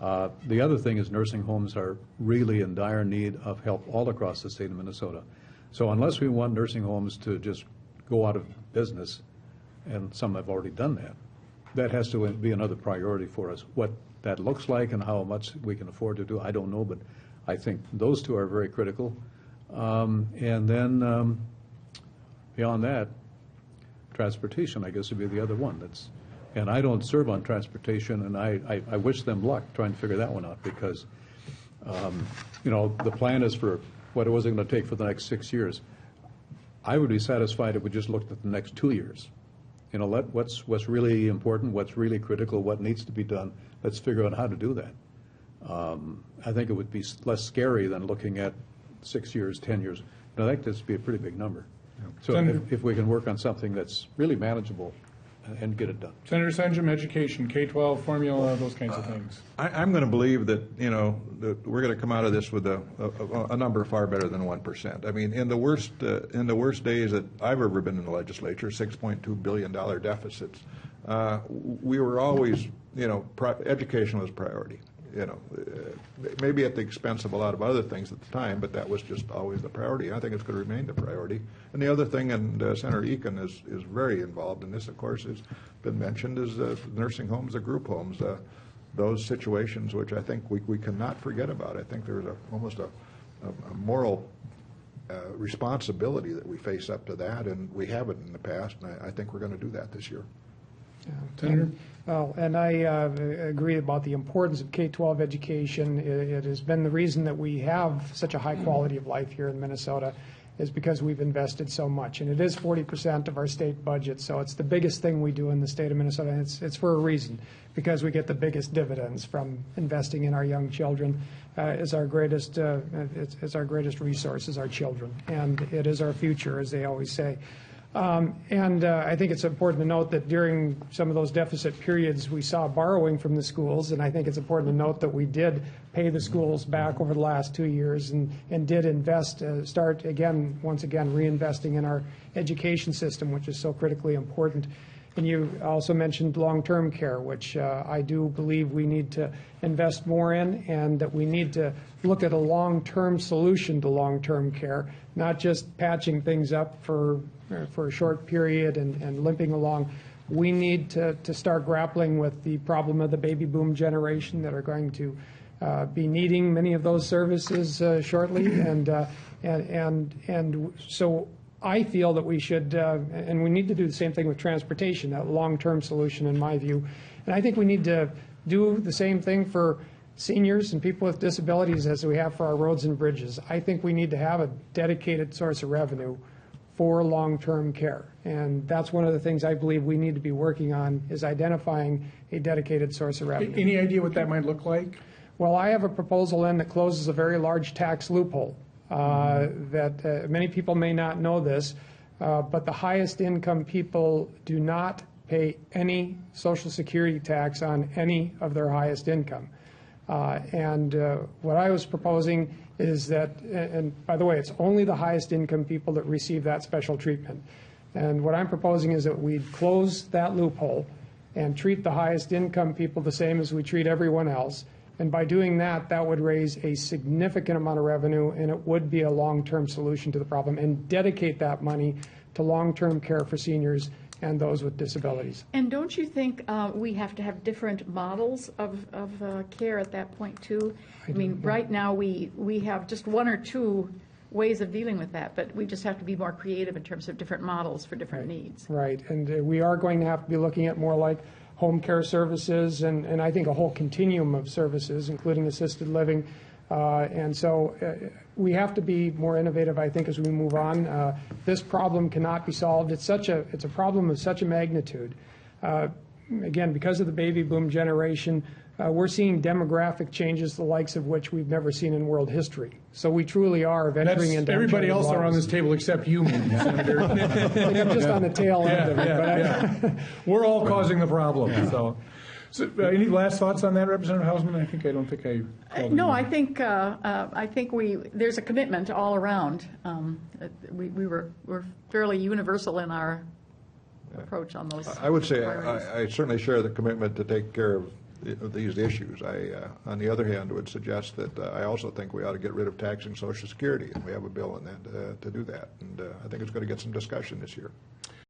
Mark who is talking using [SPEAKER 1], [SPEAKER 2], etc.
[SPEAKER 1] The other thing is nursing homes are really in dire need of help all across the state of Minnesota. So unless we want nursing homes to just go out of business, and some have already done that, that has to be another priority for us. What that looks like and how much we can afford to do, I don't know, but I think those two are very critical. And then beyond that, transportation, I guess, would be the other one. And I don't serve on transportation, and I wish them luck trying to figure that one out because, the plan is for what it was going to take for the next 6 years. I would be satisfied if we just looked at the next 2 years. What's really important, what's really critical, what needs to be done. Let's figure out how to do that. I think it would be less scary than looking at 6 years, 10 years. I think this would be a pretty big number. Yeah. So if we can work on something that's really manageable and get it done.
[SPEAKER 2] Senator Senjum, education, K-12, formula, those kinds of things.
[SPEAKER 3] I'm going to believe that, that we're going to come out of this with a number far better than 1%. I mean, in the worst days that I've ever been in the legislature, $6.2 billion deficits, we were always, education was priority. Maybe at the expense of a lot of other things at the time, but that was just always the priority. I think it's going to remain the priority. And the other thing, and Senator Eakin is very involved in this, of course, has been mentioned, is nursing homes, the group homes, those situations which I think we cannot forget about. I think there's almost a moral responsibility that we face up to that, and we haven't in the past, and I think we're going to do that this year.
[SPEAKER 2] Yeah. Senator?
[SPEAKER 4] And I agree about the importance of K-12 education. It has been the reason that we have such a high quality of life here in Minnesota is because we've invested so much. And it is 40% of our state budget, so it's the biggest thing we do in the state of Minnesota. And it's for a reason, because we get the biggest dividends from investing in our young children. Is our greatest resource is our children, and it is our future, as they always say. I think it's important to note that during some of those deficit periods, we saw borrowing from the schools, and I think it's important to note that we did pay the schools back over the last 2 years and did invest, once again, reinvesting in our education system, which is so critically important. And you also mentioned long-term care, which I do believe we need to invest more in, and that we need to look at a long-term solution to long-term care, not just patching things up for a short period and limping along. We need to start grappling with the problem of the baby boom generation that are going to be needing many of those services shortly, and so I feel that we should, and we need to do the same thing with transportation, that long-term solution in my view. And I think we need to do the same thing for seniors and people with disabilities as we have for our roads and bridges. I think we need to have a dedicated source of revenue for long-term care. And that's one of the things I believe we need to be working on, is identifying a dedicated source of revenue.
[SPEAKER 2] Any idea what that might look like?
[SPEAKER 4] Well, I have a proposal in that closes a very large tax loophole. That many people may not know this, but the highest income people do not pay any Social Security tax on any of their highest income. What I was proposing is that, and by the way, it's only the highest income people that receive that special treatment. And what I'm proposing is that we close that loophole and treat the highest income people the same as we treat everyone else. And by doing that, that would raise a significant amount of revenue, and it would be a long-term solution to the problem, and dedicate that money to long-term care for seniors and those with disabilities.
[SPEAKER 5] And don't you think we have to have different models of care at that point, too? I mean, right now we have just one or two ways of dealing with that, but we just have to be more creative in terms of different models for different needs.
[SPEAKER 4] Right, and we are going to have to be looking at more like home care services, and I think a whole continuum of services, including assisted living. And so we have to be more innovative, I think, as we move on. This problem cannot be solved. It's a problem of such a magnitude. Again, because of the baby boom generation, we're seeing demographic changes the likes of which we've never seen in world history. So we truly are venturing into
[SPEAKER 2] everybody else around this table except you, Senator.
[SPEAKER 4] I think I'm just on the tail end of it.
[SPEAKER 2] We're all causing the problem. Yeah. So any last thoughts on that, Representative Hausman? I don't think I.
[SPEAKER 5] No, I think there's a commitment all around. We're fairly universal in our approach on those.
[SPEAKER 3] I would say I certainly share the commitment to take care of these issues. On the other hand, would suggest that I also think we ought to get rid of taxing Social Security, and we have a bill in that to do that. And I think it's going to get some discussion this year.